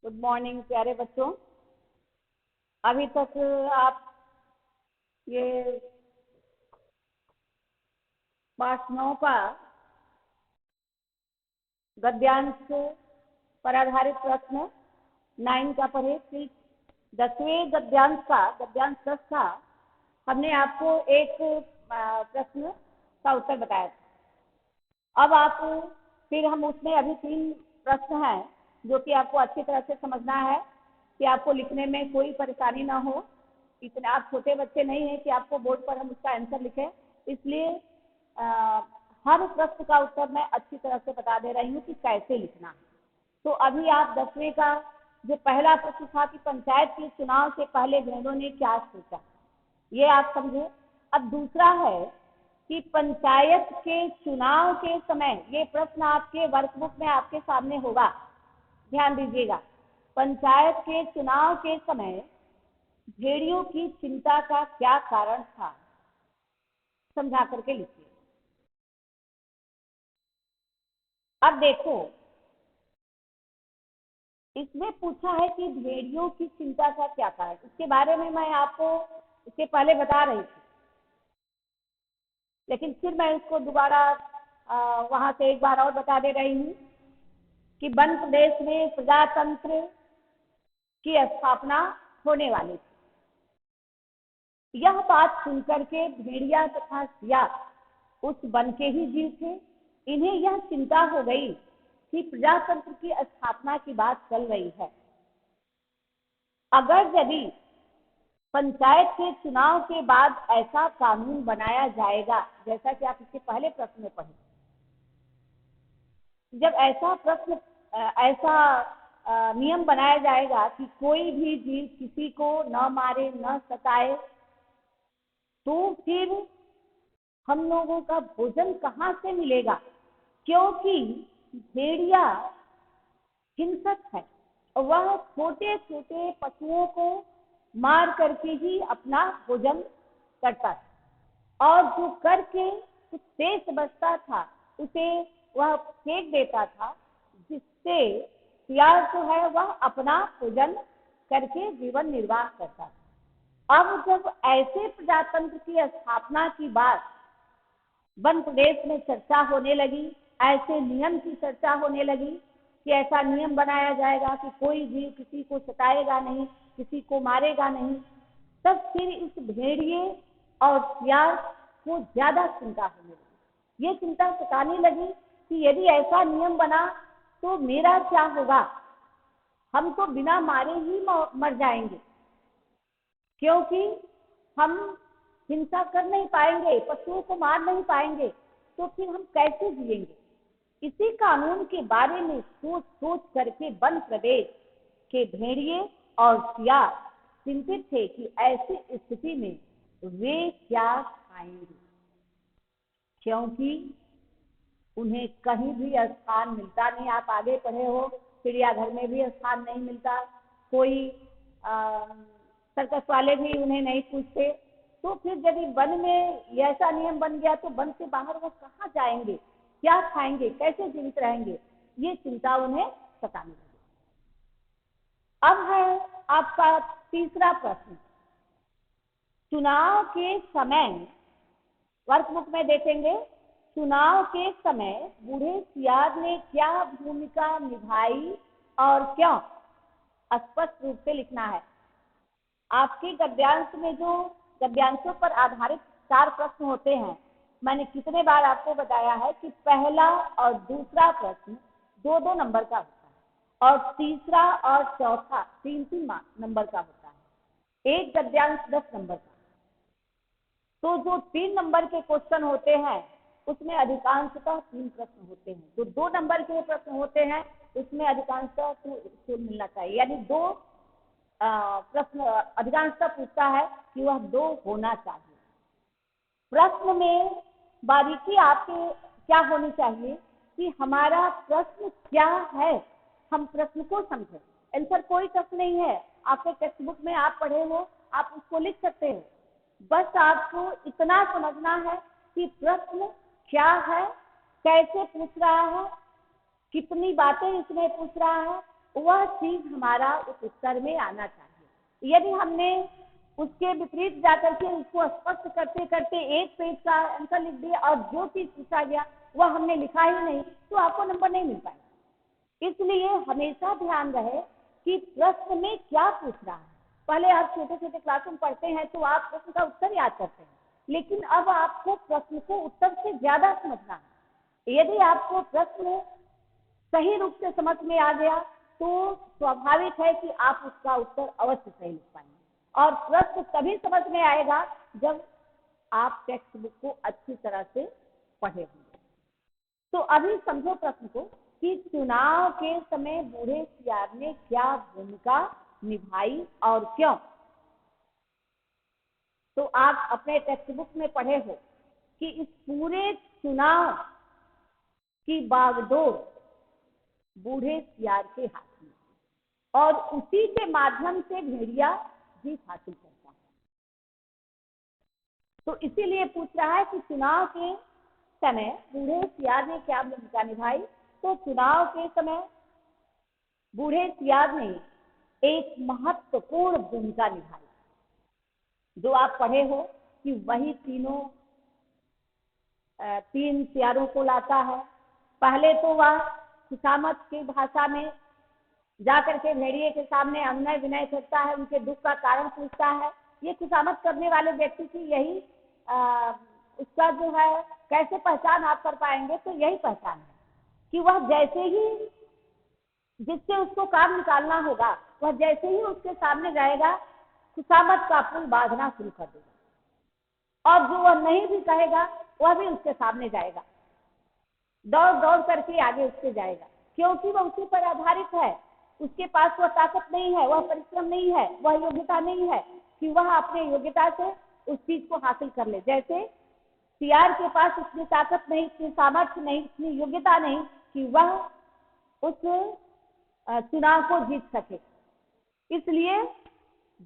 Good morning प्यारे बच्चों। अभी तक आप ये पाठ 9 का गद्यांश पर आधारित प्रश्न 9 का पढ़े। फिर 10वें गद्यांश 10 का हमने आपको एक प्रश्न का उत्तर बताया था। अब आप फिर हम उसमें अभी 3 प्रश्न हैं जो कि आपको अच्छी तरह से समझना है कि आपको लिखने में कोई परेशानी ना हो। इतने आप छोटे बच्चे नहीं हैं कि आपको बोर्ड पर हम उसका आंसर लिखें, इसलिए हर प्रश्न का उत्तर मैं अच्छी तरह से बता दे रही हूँ कि कैसे लिखना है। तो अभी आप 10वें का जो पहला प्रश्न था कि पंचायत के चुनाव से पहले भेड़ों ने क्या सोचा, ये आप समझे। अब दूसरा है कि पंचायत के चुनाव के समय, ये प्रश्न आपके वर्कबुक में आपके सामने होगा, ध्यान दीजिएगा। पंचायत के चुनाव के समय भेड़ियों की चिंता का क्या कारण था, समझा करके लिखिए। अब देखो, इसमें पूछा है कि भेड़ियों की चिंता का क्या कारण, इसके बारे में मैं आपको इसके पहले बता रही थी, लेकिन फिर मैं उसको दोबारा वहां से एक बार और बता दे रही हूँ कि वन प्रदेश में प्रजातंत्र की स्थापना होने वाली थी। यह बात सुनकर के भेड़िया तथा सियार उस वन के ही जीव थे। इन्हें यह चिंता हो गई कि प्रजातंत्र की स्थापना की बात चल रही है। अगर यदि पंचायत के चुनाव के बाद ऐसा कानून बनाया जाएगा, जैसा कि आप इसके पहले प्रश्न में पढ़े, जब ऐसा नियम बनाया जाएगा कि कोई भी जीव किसी को न मारे न सताए, तो फिर हम लोगों का भोजन कहाँ से मिलेगा, क्योंकि भेड़िया हिंसक है। वह छोटे छोटे पशुओं को मार करके ही अपना भोजन करता था, और जो करके कुछ शेष बचता था उसे वह फेंक देता था, जिससे सियार जो है वह अपना भोजन करके जीवन निर्वाह करता था। अब जब ऐसे प्रजातंत्र की स्थापना की बात वन प्रदेश में चर्चा होने लगी, ऐसे नियम की चर्चा होने लगी कि ऐसा नियम बनाया जाएगा कि कोई जीव किसी को सताएगा नहीं, किसी को मारेगा नहीं, तब फिर इस भेड़िए और सियार को ज्यादा चिंता होने लगी। ये चिंता सताने लगी कि यदि ऐसा नियम बना तो मेरा क्या होगा, हम तो बिना मारे ही मर जाएंगे, क्योंकि हम हिंसा कर नहीं पाएंगे, पशुओं को मार नहीं पाएंगे, तो फिर हम कैसे जिएंगे। इसी कानून के बारे में सोच सोच करके वन प्रदेश के भेड़िए और सियार चिंतित थे कि ऐसी स्थिति में वे क्या खाएंगे, क्योंकि उन्हें कहीं भी स्थान मिलता नहीं। आप आगे पढ़े हो, चिड़ियाघर में भी स्थान नहीं मिलता, कोई सर्कस वाले भी उन्हें नहीं पूछते। तो फिर यदि वन में ऐसा नियम बन गया तो वन से बाहर वो कहाँ जाएंगे, क्या खाएंगे, कैसे जीवित रहेंगे, ये चिंता उन्हें सताने लगी। अब है आपका तीसरा प्रश्न। चुनाव के समय, वर्कबुक में देखेंगे, चुनाव के समय बूढ़े सियार ने क्या भूमिका निभाई और क्यों, स्पष्ट रूप से लिखना है। आपके गद्यांश में जो गद्यांशों पर आधारित 4 प्रश्न होते हैं, मैंने कितने बार आपको बताया है कि पहला और दूसरा प्रश्न 2-2 नंबर का होता है, और तीसरा और चौथा 3-3 नंबर का होता है। एक गद्यांश 10 नंबर का। तो जो 3 नंबर के क्वेश्चन होते हैं उसमें अधिकांशतः 3 प्रश्न होते हैं, जो 2 नंबर के प्रश्न होते हैं उसमें अधिकांशतः 2 मिलना चाहिए, यानी 2 प्रश्न अधिकांशतः पूछता है कि वह 2 होना चाहिए। प्रश्न में बारीकी आपके क्या होनी चाहिए कि हमारा प्रश्न क्या है, हम प्रश्न को समझें। आंसर कोई टफ नहीं है, आपके टेक्स्ट बुक में आप पढ़े हो, आप उसको लिख सकते हो। बस आपको इतना समझना है कि प्रश्न क्या है, कैसे पूछ रहा है, कितनी बातें इसमें पूछ रहा है, वह चीज हमारा उस उत्तर में आना चाहिए। यदि हमने उसके विपरीत जाकर के उसको स्पष्ट करते करते एक पेज का आंसर लिख दिया और जो चीज पूछा गया वह हमने लिखा ही नहीं, तो आपको नंबर नहीं मिल पाएगा। इसलिए हमेशा ध्यान रहे कि प्रश्न में क्या पूछ रहा है। पहले आप छोटे छोटे क्लास में पढ़ते हैं तो आप प्रश्न का उत्तर याद करते हैं, लेकिन अब आपको प्रश्न को उत्तर से ज्यादा समझना है। यदि आपको प्रश्न सही रूप से समझ में आ गया तो स्वाभाविक है कि आप उसका उत्तर अवश्य सही लिख पाएंगे। और प्रश्न तभी समझ में आएगा जब आप टेक्स्ट बुक को अच्छी तरह से पढ़े होंगे। तो अभी समझो प्रश्न को कि चुनाव के समय बूढ़े सियार ने क्या भूमिका निभाई और क्यों। तो आप अपने टेक्स्ट बुक में पढ़े हो कि इस पूरे चुनाव की बागडोर बूढ़े सियार के हाथ में, और उसी के माध्यम से भेड़िया जीत हासिल करता है। तो इसीलिए पूछ रहा है कि चुनाव के समय बूढ़े सियार ने क्या भूमिका निभाई। तो चुनाव के समय बूढ़े सियार ने एक महत्वपूर्ण भूमिका निभाई। जो आप पढ़े हो कि वही तीन सियारों को लाता है। पहले तो वह खुशामद की भाषा में जाकर के भेड़िए के सामने अनुनय विनय करता है, उनके दुख का कारण पूछता है। ये खुशामद करने वाले व्यक्ति की यही उसका जो है कैसे पहचान आप कर पाएंगे, तो यही पहचान है कि वह जैसे ही जिससे उसको काम निकालना होगा वह जैसे ही उसके सामने जाएगा खुशामद का पुल बांधना शुरू कर देगा, और जो वह नहीं भी कहेगा वह भी उसके सामने जाएगा, दौड़ दौड़ करके आगे उससे जाएगा, क्योंकि वह उसी पर आधारित है। उसके पास वह ताकत नहीं है, वह परिश्रम नहीं है, वह योग्यता नहीं है कि वह अपने योग्यता से उस चीज को हासिल कर ले। जैसे सियार के पास इतनी ताकत नहीं, इतनी सामर्थ्य नहीं, इतनी योग्यता नहीं कि वह उस चुनाव को जीत सके। इसलिए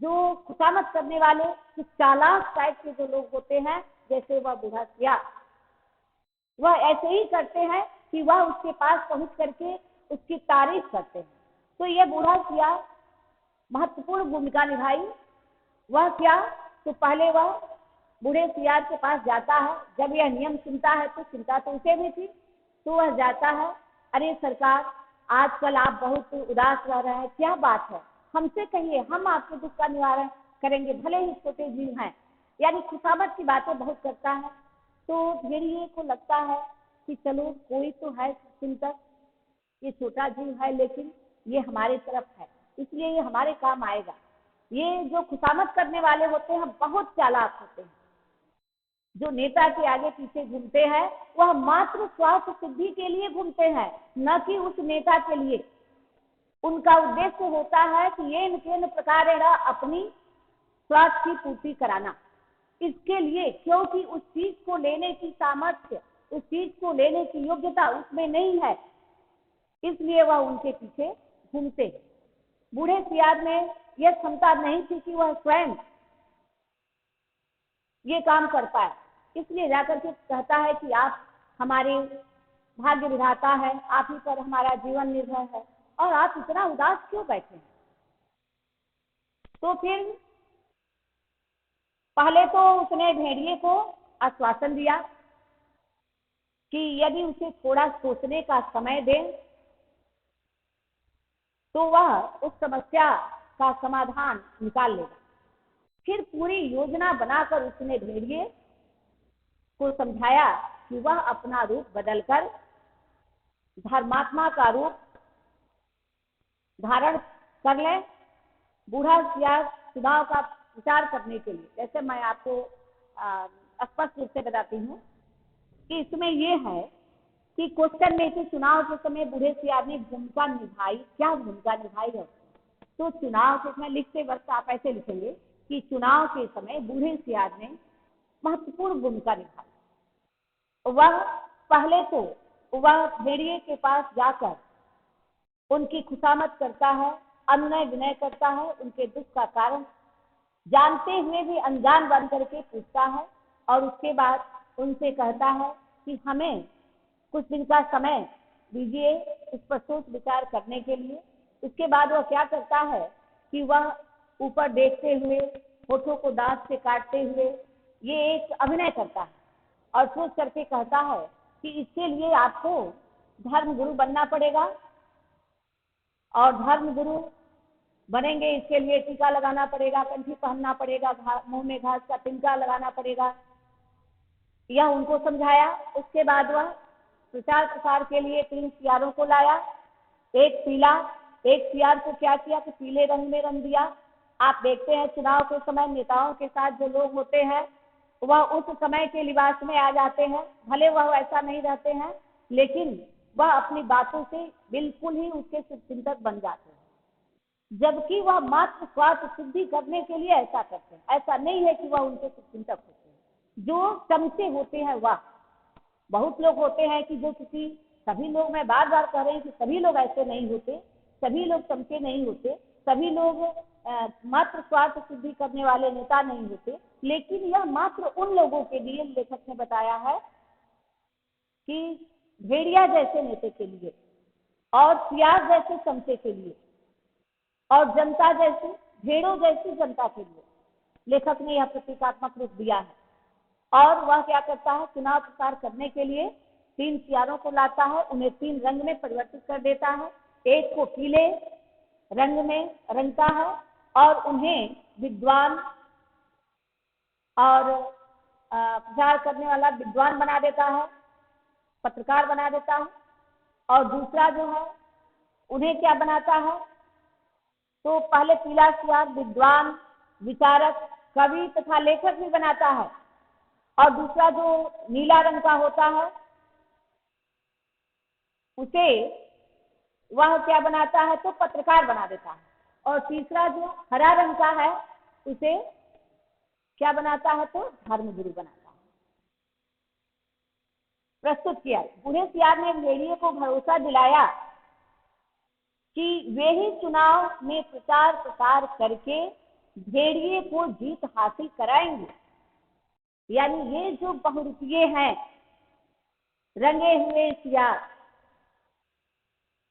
जो खुशामद करने वाले कुछ चालाक टाइप के जो लोग होते हैं, जैसे वह बूढ़ा सियार, वह ऐसे ही करते हैं कि वह उसके पास पहुंच करके उसकी तारीफ करते हैं। तो यह बूढ़ा सियार महत्वपूर्ण भूमिका निभाई। वह क्या, तो पहले वह बूढ़े सियार के पास जाता है। जब यह नियम सुनता है तो चिंता तो उसे भी थी, तो वह जाता है, अरे सरकार आजकल आप बहुत उदास रह रहे हैं, क्या बात है, हमसे कहिए, हम आपके दुख का निवारण करेंगे, भले ही छोटे जीव हैं। यानी खुशामद की बातें बहुत करता है। तो भेड़िए को लगता है कि चलो कोई तो है चिंतक, ये छोटा जीव है लेकिन ये हमारे तरफ है, इसलिए ये हमारे काम आएगा। ये जो खुशामद करने वाले होते हैं बहुत चालाक होते हैं। जो नेता के आगे पीछे घूमते हैं वह मात्र स्वार्थ सिद्धि के लिए घूमते हैं, न कि उस नेता के लिए। उनका उद्देश्य होता है कि ये न प्रकारेण अपनी स्वार्थ की पूर्ति कराना। इसके लिए, क्योंकि उस चीज को लेने की सामर्थ्य, उस चीज को लेने की योग्यता उसमें नहीं है, इसलिए वह उनके पीछे घूमते हैं। बूढ़े सियार में यह क्षमता नहीं थी कि वह स्वयं ये काम कर पाए, इसलिए जाकर के कहता है कि आप हमारे भाग्य विधाता है, आप ही पर हमारा जीवन निर्भर है, और आप इतना उदास क्यों बैठे हैं। तो फिर पहले तो उसने भेड़िए को आश्वासन दिया कि यदि उसे थोड़ा सोचने का समय दे तो वह उस समस्या का समाधान निकाल लेगा। फिर पूरी योजना बनाकर उसने भेड़िए को समझाया कि वह अपना रूप बदलकर धर्मात्मा का रूप धारण कर ले, बूढ़ा सियार चुनाव का विचार करने के लिए। जैसे मैं आपको स्पष्ट रूप से बताती हूँ कि इसमें यह है कि क्वेश्चन में कि चुनाव के समय बूढ़े सियार ने भूमिका निभाई, क्या भूमिका निभाई है। तो चुनाव के समय लिखते वक्त आप ऐसे लिखेंगे कि चुनाव के समय बूढ़े सियार ने महत्वपूर्ण भूमिका निभाई। वह पहले तो वह भेड़िए के पास जाकर उनकी खुशामद करता है, अनुनय विनय करता है, उनके दुख का कारण जानते हुए भी अनजान बन करके पूछता है, और उसके बाद उनसे कहता है कि हमें कुछ दिन का समय दीजिए इस पर सोच विचार करने के लिए। उसके बाद वह क्या करता है कि वह ऊपर देखते हुए, होठों को दांत से काटते हुए ये एक अभिनय करता है और सोच करके कहता है कि इसके लिए आपको धर्म गुरु बनना पड़ेगा, और धर्म गुरु बनेंगे इसके लिए टीका लगाना पड़ेगा, कंठी पहनना पड़ेगा, मुंह में घास का तिनका लगाना पड़ेगा। यह उनको समझाया। उसके बाद वह प्रचार प्रसार के लिए 3 सियारों को लाया, एक पीला, एक सियार को क्या किया कि पीले रंग में रंग दिया। आप देखते हैं चुनाव के समय नेताओं के साथ जो लोग होते हैं वह उस समय के लिबास में आ जाते हैं, भले वह ऐसा नहीं रहते हैं लेकिन वह अपनी बातों से बिल्कुल ही उसके शुभचिंतक बन जाते हैं, जबकि वह मात्र स्वार्थ सिद्धि करने के लिए ऐसा करते हैं। ऐसा नहीं है कि वह उनके शुभचिंतक होते हैं। जो चमचे होते हैं वह बहुत लोग होते हैं कि जो किसी, सभी लोग, मैं बार बार कह रही हूँ कि सभी लोग ऐसे नहीं होते, सभी लोग चमचे नहीं होते, सभी लोग मात्र स्वार्थ सिद्धि करने वाले नेता नहीं होते, लेकिन यह मात्र उन लोगों के लिए लेखक ने बताया है कि भेड़िया जैसे नेता के लिए और सियार जैसे चमचे के लिए और जनता जैसी, भेड़ों जैसी जनता के लिए लेखक ने यह प्रतीकात्मक रूप दिया है। और वह क्या करता है, चुनाव प्रचार करने के लिए 3 सियारों को लाता है, उन्हें 3 रंग में परिवर्तित कर देता है। एक को पीले रंग में रंगता है और उन्हें विद्वान और प्रचार करने वाला विद्वान बना देता है, पत्रकार बना देता है। और दूसरा जो है उन्हें क्या बनाता है, तो पहले पीला सियार विद्वान, विचारक, कवि तथा लेखक भी बनाता है, और दूसरा जो नीला रंग का होता है उसे वह क्या बनाता है, तो पत्रकार बना देता है। और तीसरा जो हरा रंग का है उसे क्या बनाता है, तो धर्मगुरु बनाता है। प्रस्तुत किया। बूढ़े सियार ने भेड़िए को भरोसा दिलाया कि वे ही चुनाव में प्रचार प्रसार करके भेड़िए को जीत हासिल कराएंगे। यानी ये जो बहुरूपिये हैं, रंगे हुए सियार,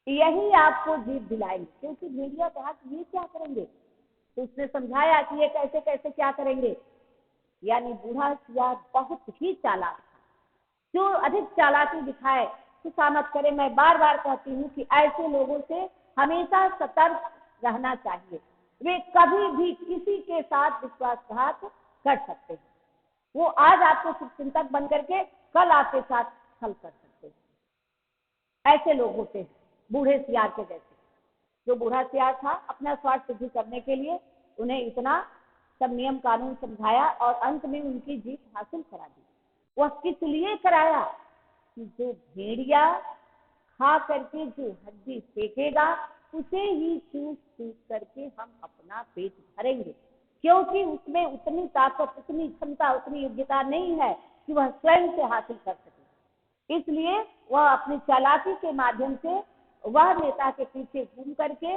यही आपको जीत दिलाएंगे। क्योंकि भेड़िया कहा कि ये क्या करेंगे, तो उसने समझाया कि ये कैसे कैसे क्या करेंगे। यानी बूढ़ा सियार बहुत ही चालाक था। जो अधिक चालाकी दिखाए खुशामद करे। मैं बार बार कहती हूँ कि ऐसे लोगों से हमेशा सतर्क रहना चाहिए। वे कभी भी किसी के साथ विश्वासघात कर सकते हैं। वो आज आपको शुभचिंतक बन करके कल आपके साथ छल कर सकते हैं। ऐसे लोग होते हैं बूढ़े सियार के जैसे। जो बूढ़ा सियार था अपना स्वार्थ सिद्धि करने के लिए उन्हें इतना सब नियम कानून समझाया और अंत में उनकी जीत हासिल करा दी। वह किस लिए कराया कि जो भेड़िया खा करके जो हड्डी फेंकेगा उसे ही चूस चूस करके हम अपना पेट भरेंगे, क्योंकि उसमें उतनी ताकत, उतनी क्षमता, उतनी योग्यता नहीं है कि वह स्वयं से हासिल कर सके। इसलिए वह अपनी चालाकी के माध्यम से वह नेता के पीछे घूम करके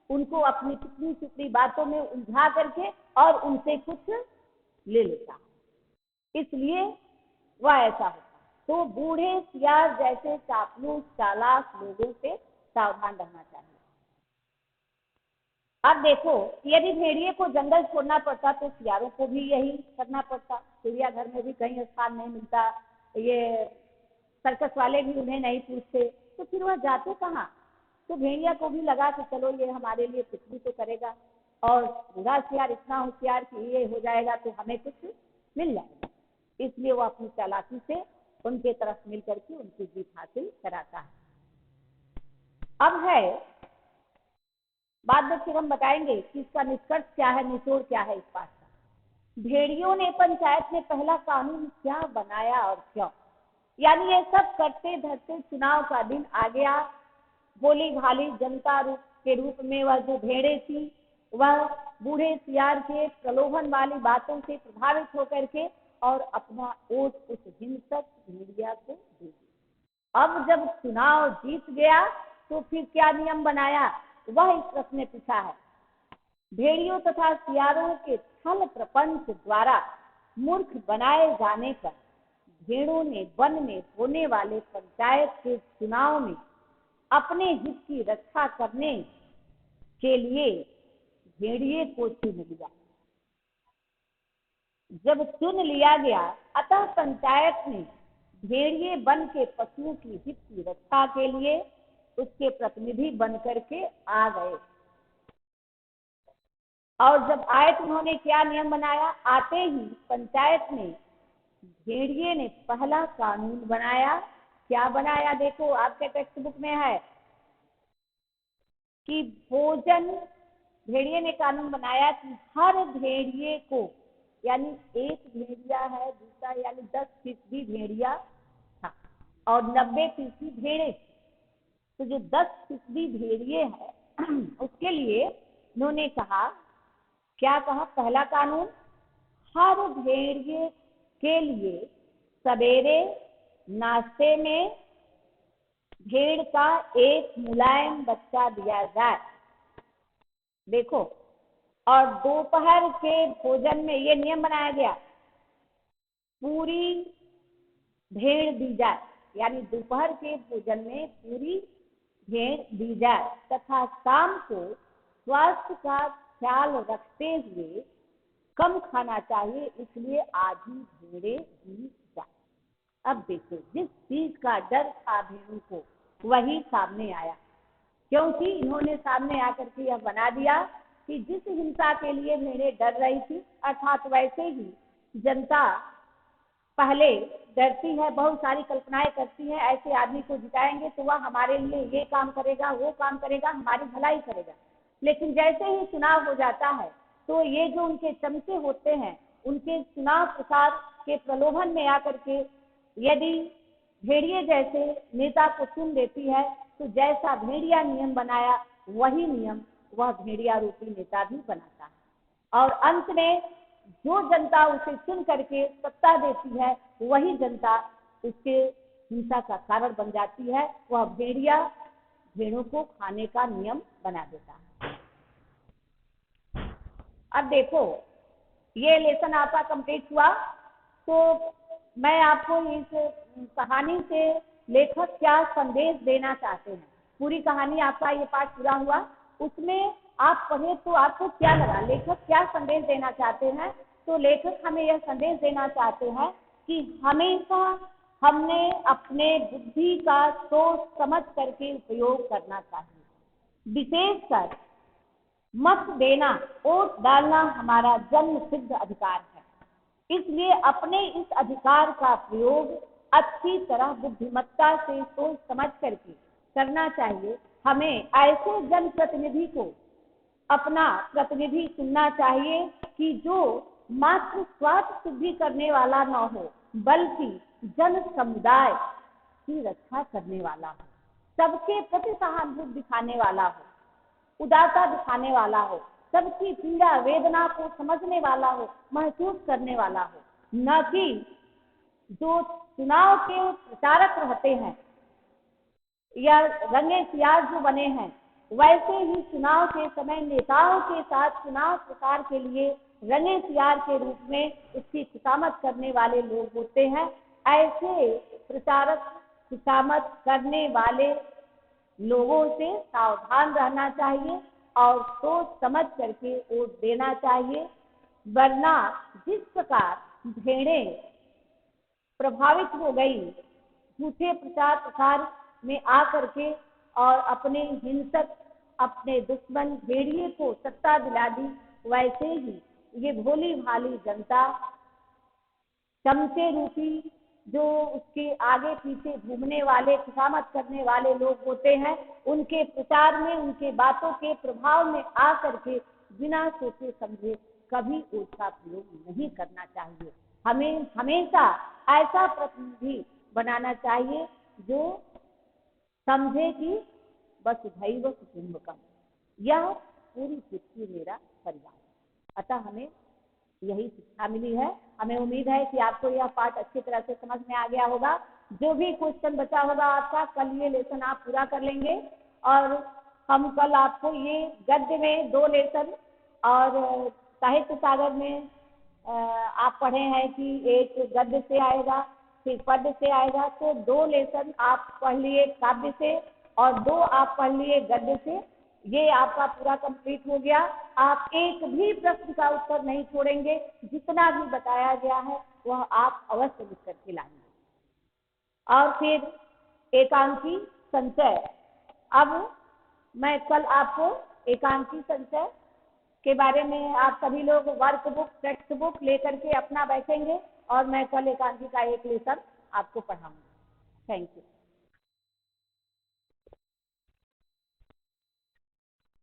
उनको अपनी चिकनी चिकनी बातों में उलझा करके और उनसे कुछ ले लेता है। इसलिए वह ऐसा होता। तो बूढ़े सियार जैसे चापलूस चालाक लोगों से सावधान रहना चाहिए। अब देखो, यदि भेड़िए को जंगल छोड़ना पड़ता तो सियारों को भी यही करना पड़ता। चिड़ियाघर में भी कहीं स्थान नहीं मिलता, ये सर्कस वाले भी उन्हें नहीं पूछते, तो फिर वह जाते कहाँ। तो भेड़िया को भी लगा कि चलो ये हमारे लिए कुछ भी तो करेगा, और बूढ़ा सियार इतना होशियार कि ये हो जाएगा तो हमें कुछ मिल जाएगा। इसलिए वो अपनी चालाकी से उनके तरफ मिल करके उनकी जीत हासिल कराता है। अब है बाद में फिर हम बताएंगे कि इसका निष्कर्ष क्या है, निचोड़ क्या है इस बात का। भेड़ियों ने पंचायत में पहला कानून क्या बनाया और क्यों। यानी ये सब करते धरते चुनाव का दिन आ गया। भोली भाली जनता के रूप में वह जो भेड़े थी वह बूढ़े सियार के प्रलोभन वाली बातों से प्रभावित होकर के और अपना वोट उस हिंसक भेड़िया को दे दिया। अब जब चुनाव जीत गया तो फिर क्या नियम बनाया, वह इस प्रश्न ने पूछा है। भेड़ियों तथा सियारों के छल प्रपंच द्वारा मूर्ख बनाए जाने पर भेड़ों ने वन में होने वाले पंचायत के चुनाव में अपने हित की रक्षा करने के लिए भेड़िए को चुन लिया। जब चुन लिया गया, अतः पंचायत ने भेड़िए बन के पशुओं की हित की रक्षा के लिए उसके प्रतिनिधि बन करके आ गए। और जब आए तो उन्होंने क्या नियम बनाया? आते ही पंचायत ने, भेड़िए ने पहला कानून बनाया। क्या बनाया? देखो आपके टेक्स्ट बुक में है कि भोजन, भेड़िए ने कानून बनाया कि हर भेड़िए को, यानी एक भेड़िया है, दूसरा यानी 10% भेड़िया था और 90% भेड़े। तो जो 10% भेड़िए है उसके लिए उन्होंने कहा, क्या कहा? पहला कानून, हर भेड़िए के लिए सवेरे नाश्ते में भेड़ का एक मुलायम बच्चा दिया जाए। देखो, और दोपहर के भोजन में ये नियम बनाया गया, पूरी भेड़ दी जाए, यानी दोपहर के भोजन में पूरी भेड़ दी जाए तथा शाम को स्वास्थ्य का ख्याल रखते हुए कम खाना चाहिए, इसलिए आधी भेड़ें दी जाए। अब देखो, जिस चीज का डर था भेड़ों को, वही सामने आया, क्योंकि इन्होंने सामने आकर के यह बना दिया कि जिस हिंसा के लिए भेड़ें डर रही थी, अर्थात वैसे ही जनता पहले डरती है, बहुत सारी कल्पनाएं करती है, ऐसे आदमी को जिताएंगे तो वह हमारे लिए ये काम करेगा, वो काम करेगा, हमारी भलाई करेगा। लेकिन जैसे ही चुनाव हो जाता है तो ये जो उनके चमचे होते हैं, उनके चुनाव प्रसार के प्रलोभन में आकर के यदि भेड़िए जैसे नेता को चुन देती है, तो जैसा भेड़िया नियम बनाया वही नियम वह भेड़िया रूपी नेता भी बनाता है। और अंत में जो जनता उसे चुन करके सत्ता देती है, वही जनता उसके हिंसा का कारण बन जाती है। वह भेड़िया भेड़ों को खाने का नियम बना देता है। अब देखो, ये लेसन आपका कंप्लीट हुआ, तो मैं आपको इस कहानी से लेखक क्या संदेश देना चाहते हैं, पूरी कहानी आपका ये पाठ पूरा हुआ, उसमें आप पढ़े तो आपको क्या लगा, लेखक क्या संदेश देना चाहते हैं? तो लेखक हमें यह संदेश देना चाहते हैं कि हमेशा हमने अपने बुद्धि का सोच समझ करके उपयोग करना चाहिए। विशेषकर मत देना, वोट डालना हमारा जन्म सिद्ध अधिकार है, इसलिए अपने इस अधिकार का प्रयोग अच्छी तरह बुद्धिमत्ता से सोच समझ करके करना चाहिए। हमें ऐसे जनप्रतिनिधि को अपना प्रतिनिधि चुनना चाहिए कि जो मात्र स्वार्थ सिद्धि करने वाला न हो, बल्कि जन समुदाय की रक्षा करने वाला हो, सबके प्रति सहानुभूति दिखाने वाला हो, उदारता दिखाने वाला हो, सबकी पीड़ा वेदना को समझने वाला हो, महसूस करने वाला हो, न कि जो चुनाव के प्रचारक रहते हैं या रंगे सियार जो बने हैं, वैसे ही चुनाव के समय नेताओं के साथ चुनाव प्रचार के लिए रंगे सियार के रूप में उसकी खुशामद करने वाले लोग होते हैं। ऐसे प्रचारक खुशामद करने वाले लोगों से सावधान रहना चाहिए और सोच समझ करके वोट देना चाहिए, वरना जिस प्रकार भेड़ें प्रभावित हो गई झूठे प्रचार प्रसार में आकर के और अपने हिंसक, अपने दुश्मन भेड़िए को सत्ता दिला दी, वैसे ही ये भोली भाली जनता चमचे रूपी जो उसके आगे पीछे घूमने वाले खुशामद करने वाले लोग होते हैं, उनके प्रचार में, उनके बातों के प्रभाव में आ करके बिना सोचे समझे कभी उसका प्रयोग नहीं करना चाहिए। हमें हमेशा ऐसा प्रतिनिधि बनाना चाहिए जो समझे कि वसुधैव कुटुम्बकम, यह पूरी पृथ्वी मेरा परिवार है। अतः हमें यही शिक्षा मिली है। हमें उम्मीद है कि आपको यह पाठ अच्छी तरह से समझ में आ गया होगा। जो भी क्वेश्चन बचा होगा आपका, कल ये लेसन आप पूरा कर लेंगे और हम कल आपको ये गद्य में 2 लेसन और साहित्य सागर में आप पढ़े हैं कि एक गद्य से आएगा फिर पद्य से आएगा, तो 2 लेसन आप पढ़ लिए काव्य से और 2 आप पढ़ लिए गद्य से। ये आपका पूरा कंप्लीट हो गया। आप एक भी प्रश्न का उत्तर नहीं छोड़ेंगे, जितना भी बताया गया है वह आप अवश्य लिख करके लाएंगे। और फिर एकांकी संचय। अब मैं कल आपको एकांकी संचय के बारे में, आप सभी लोग वर्क बुक टेक्स्ट बुक लेकर के अपना बैठेंगे और मैं कल एकांकी का एक लेसन आपको पढ़ाऊंगी। Thank you.